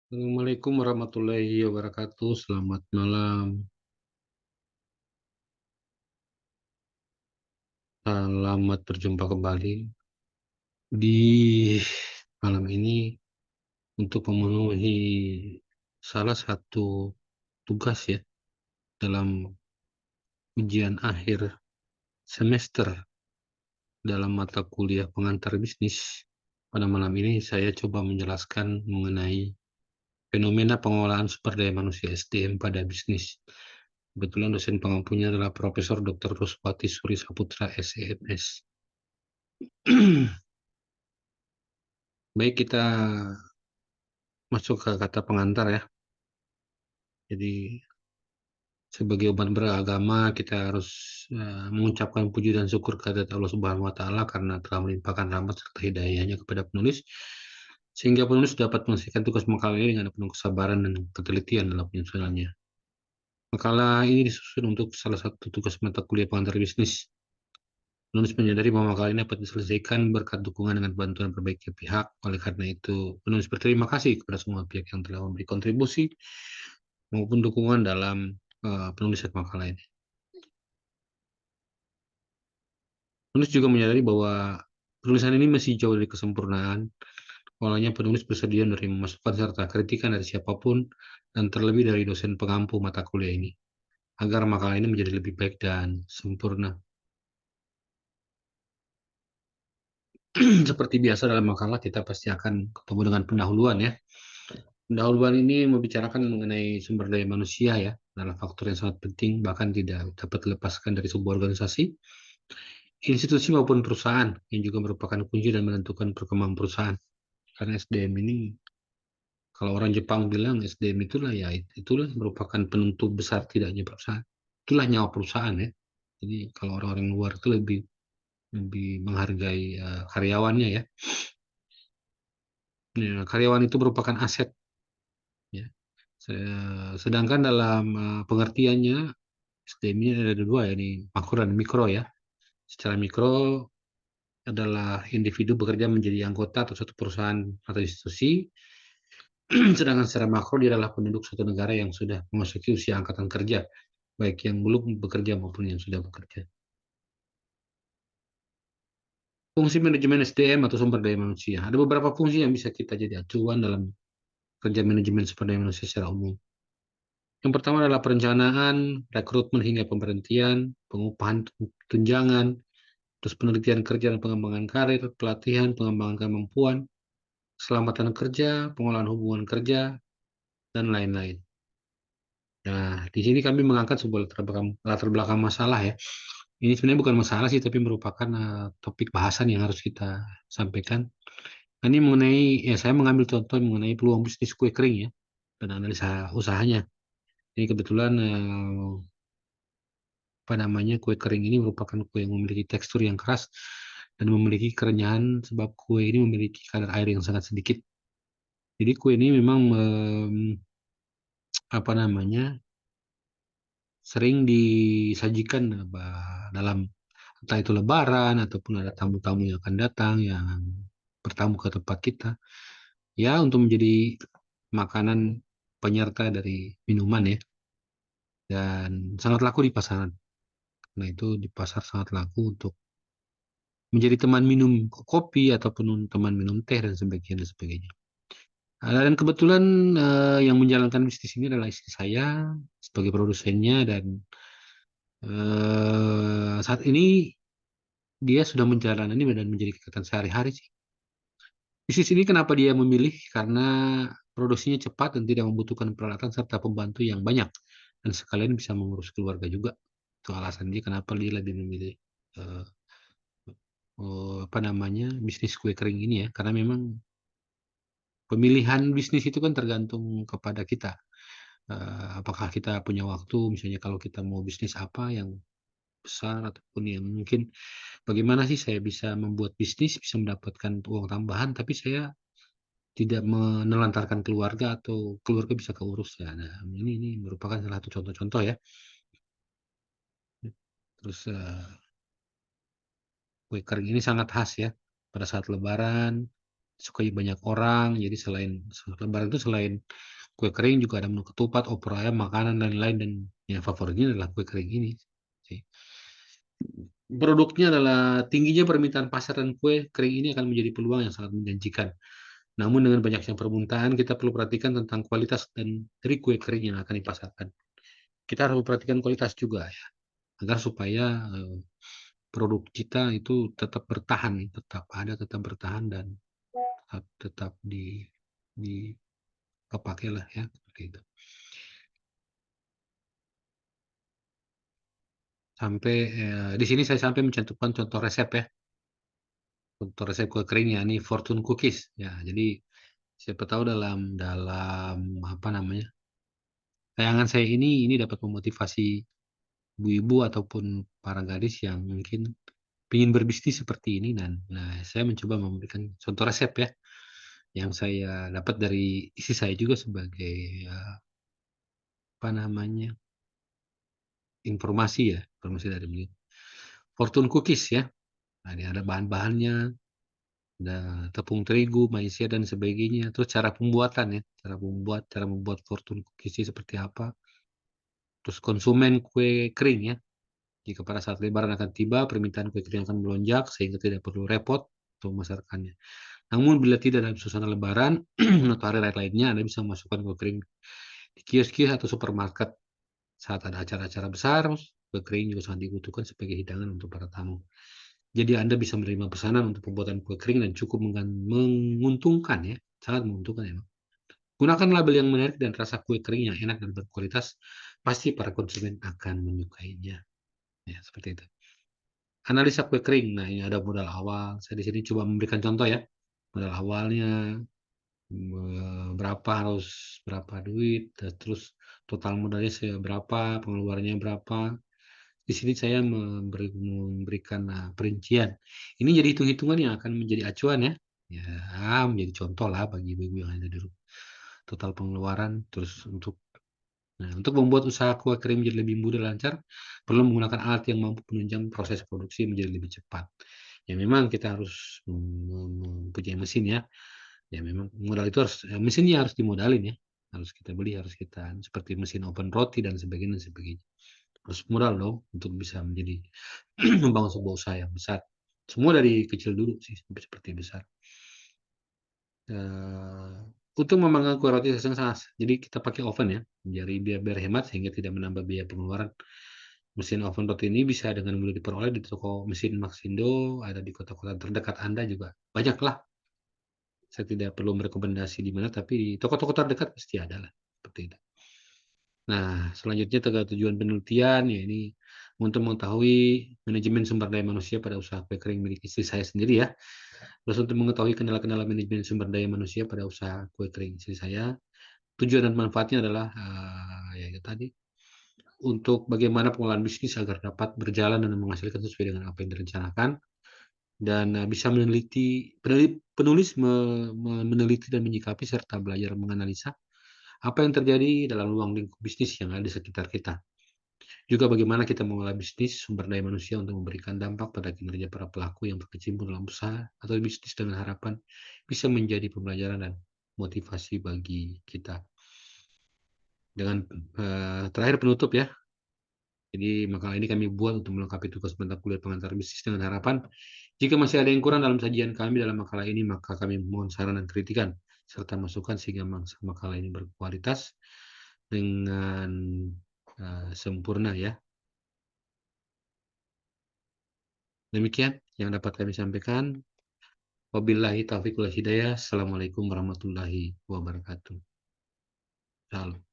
Assalamualaikum warahmatullahi wabarakatuh. Selamat malam. Selamat berjumpa kembali di malam ini untuk memenuhi salah satu tugas ya dalam ujian akhir semester dalam mata kuliah pengantar bisnis. Pada malam ini saya coba menjelaskan mengenai fenomena pengolahan sumber daya manusia SDM pada bisnis. Kebetulan dosen pengampunya adalah Profesor Dr. Ruswati Suri Saputra, SEMS. Baik, kita masuk ke kata pengantar ya. Jadi sebagai umat beragama kita harus mengucapkan puji dan syukur kehadirat Allah Subhanahu wa taala karena telah melimpahkan rahmat serta hidayahnya kepada penulis sehingga penulis dapat menyelesaikan tugas makalah ini dengan penuh kesabaran dan ketelitian dalam penyusunannya. Makalah ini disusun untuk salah satu tugas mata kuliah pengantar bisnis. Penulis menyadari bahwa makalah ini dapat diselesaikan berkat dukungan dengan bantuan berbagai pihak. Oleh karena itu, penulis berterima kasih kepada semua pihak yang telah memberi kontribusi maupun dukungan dalam penulisan makalah ini. Penulis juga menyadari bahwa penulisan ini masih jauh dari kesempurnaan. Awalnya penulis bersedia menerima masukan serta kritikan dari siapapun dan terlebih dari dosen pengampu mata kuliah ini, agar makalah ini menjadi lebih baik dan sempurna. Seperti biasa dalam makalah, kita pasti akan ketemu dengan pendahuluan ya. Pendahuluan ini membicarakan mengenai sumber daya manusia ya, adalah faktor yang sangat penting, bahkan tidak dapat dilepaskan dari sebuah organisasi, institusi maupun perusahaan, yang juga merupakan kunci dan menentukan perkembangan perusahaan. Karena SDM ini, kalau orang Jepang bilang SDM itulah ya, itulah merupakan penentu besar tidaknya perusahaan. Itulah nyawa perusahaan ya. Jadi kalau orang-orang luar itu lebih lebih menghargai karyawannya ya. Ya, karyawan itu merupakan aset ya. Sedangkan dalam pengertiannya SDM ini ada dua ya, nih makro dan mikro ya. Secara mikro adalah individu bekerja menjadi anggota atau suatu perusahaan atau institusi, sedangkan secara makro dia adalah penduduk suatu negara yang sudah memasuki usia angkatan kerja, baik yang belum bekerja maupun yang sudah bekerja. Fungsi manajemen SDM atau sumber daya manusia. Ada beberapa fungsi yang bisa kita jadi acuan dalam kerja manajemen sumber daya manusia secara umum. Yang pertama adalah perencanaan, rekrutmen hingga pemberhentian, pengupahan tunjangan, terus penelitian kerja dan pengembangan karir, pelatihan, pengembangan kemampuan, keselamatan kerja, pengolahan hubungan kerja, dan lain-lain. Nah, di sini kami mengangkat sebuah latar belakang masalah ya. Ini sebenarnya bukan masalah sih, tapi merupakan topik bahasan yang harus kita sampaikan. Ini mengenai, ya saya mengambil contoh mengenai peluang bisnis kue kering ya, dan analisa usahanya. Ini kebetulan apa namanya, kue kering ini merupakan kue yang memiliki tekstur yang keras dan memiliki kerenyahan sebab kue ini memiliki kadar air yang sangat sedikit. Jadi kue ini memang apa namanya, sering disajikan dalam entah itu lebaran ataupun ada tamu-tamu yang akan datang yang bertamu ke tempat kita ya, untuk menjadi makanan penyerta dari minuman ya, dan sangat laku di pasaran. Nah itu di pasar sangat laku untuk menjadi teman minum kopi ataupun teman minum teh dan sebagainya dan sebagainya. Dan kebetulan yang menjalankan bisnis ini adalah istri saya sebagai produsennya, dan saat ini dia sudah menjalani dan menjadi kegiatan sehari-hari sih. Bisnis ini kenapa dia memilih? Karena produksinya cepat dan tidak membutuhkan peralatan serta pembantu yang banyak, dan sekalian bisa mengurus keluarga juga. Itu alasan dia kenapa dia lebih memilih eh, apa namanya, bisnis kue kering ini ya, karena memang pemilihan bisnis itu kan tergantung kepada kita. Apakah kita punya waktu, misalnya kalau kita mau bisnis apa yang besar ataupun yang mungkin bagaimana sih saya bisa membuat bisnis, bisa mendapatkan uang tambahan, tapi saya tidak menelantarkan keluarga atau keluarga bisa keurus ya. Nah, ini merupakan salah satu contoh-contoh ya. Terus kue kering ini sangat khas ya pada saat Lebaran. disukai banyak orang. Jadi lebaran itu selain kue kering juga ada menu ketupat, opor ayam, makanan, dan lain-lain, dan yang favoritnya adalah kue kering ini sih. Produknya adalah tingginya permintaan pasar dan kue kering ini akan menjadi peluang yang sangat menjanjikan. Namun dengan banyaknya permintaan, kita perlu perhatikan tentang kualitas dan dari kue kering yang akan dipasarkan. Kita harus memperhatikan kualitas juga ya, agar supaya produk kita itu tetap bertahan, tetap ada, tetap bertahan, dan tetap lah ya, seperti itu. Sampai di sini saya sampai mencantumkan contoh resep ya, contoh resep kue kering ya, ini fortune cookies ya. Jadi siapa tahu dalam dalam apa namanya, tayangan saya ini dapat memotivasi ibu-ibu ataupun para gadis yang mungkin ingin berbisnis seperti ini, dan nah saya mencoba memberikan contoh resep ya, yang saya dapat dari istri saya juga sebagai, apa namanya, informasi dari beliau. Fortune cookies ya. Nah, ini ada bahan-bahannya, ada tepung terigu, maizena, dan sebagainya. Terus cara pembuatan ya, cara membuat fortune cookies ini seperti apa. Terus konsumen kue kering ya. Jika pada saat lebaran akan tiba, permintaan kue kering akan melonjak sehingga tidak perlu repot untuk memasarkannya. Namun bila tidak dalam suasana lebaran atau hari-hari lainnya, Anda bisa memasukkan kue kering di kios-kios atau supermarket. Saat ada acara-acara besar, kue kering juga sangat dibutuhkan sebagai hidangan untuk para tamu. Jadi Anda bisa menerima pesanan untuk pembuatan kue kering dan cukup menguntungkan ya, sangat menguntungkan ya. Gunakan label yang menarik dan rasa kue kering yang enak dan berkualitas, pasti para konsumen akan menyukainya. Ya, seperti itu. Analisa kue kering. Nah, ini ada modal awal. Saya di sini coba memberikan contoh ya. Modal awalnya berapa, harus berapa duit, terus total modalnya berapa, pengeluarannya berapa. Di sini saya memberikan perincian. Ini jadi hitung-hitungan yang akan menjadi acuan ya. Ya, menjadi contoh lah bagi ibu-ibu yang ada di rumah. Total pengeluaran, terus untuk membuat usaha kue kering menjadi lebih mudah dan lancar, perlu menggunakan alat yang mampu menunjang proses produksi menjadi lebih cepat. Ya memang kita harus mempunyai mesin ya. Ya memang modal itu mesinnya harus dimodalin ya. Harus kita beli, harus kita seperti mesin oven roti dan sebagainya dan sebagainya. Harus modal dong untuk bisa menjadi membangun sebuah usaha yang besar. Semua dari kecil dulu sih sampai seperti besar. Eee, untuk memanggang kue roti jadi kita pakai oven ya, jadi biar hemat sehingga tidak menambah biaya pengeluaran. Mesin oven roti ini bisa dengan mudah diperoleh di toko mesin Maxindo, ada di kota-kota terdekat Anda juga, banyaklah. Saya tidak perlu merekomendasi di mana, tapi di toko-toko terdekat pasti ada lah, seperti itu. Nah, selanjutnya terkait tujuan penelitian, ya ini untuk mengetahui manajemen sumber daya manusia pada usaha kue kering milik istri saya sendiri ya. Terus untuk mengetahui kendala-kendala manajemen sumber daya manusia pada usaha kue kering istri saya, tujuan dan manfaatnya adalah, ya itu tadi, untuk bagaimana pengelolaan bisnis agar dapat berjalan dan menghasilkan sesuai dengan apa yang direncanakan, dan, bisa penulis meneliti dan menyikapi serta belajar menganalisa apa yang terjadi dalam ruang lingkup bisnis yang ada di sekitar kita. Juga bagaimana kita mengolah bisnis sumber daya manusia untuk memberikan dampak pada kinerja para pelaku yang berkecimpung dalam usaha atau bisnis dengan harapan bisa menjadi pembelajaran dan motivasi bagi kita. Dengan terakhir penutup ya. Jadi makalah ini kami buat untuk melengkapi tugas mata kuliah pengantar bisnis dengan harapan jika masih ada yang kurang dalam sajian kami dalam makalah ini, maka kami mohon saran dan kritikan serta masukan sehingga makalah ini berkualitas dengan sempurna ya. Demikian yang dapat kami sampaikan. Wabillahi taufiq wal hidayah. Assalamualaikum warahmatullahi wabarakatuh. Salam.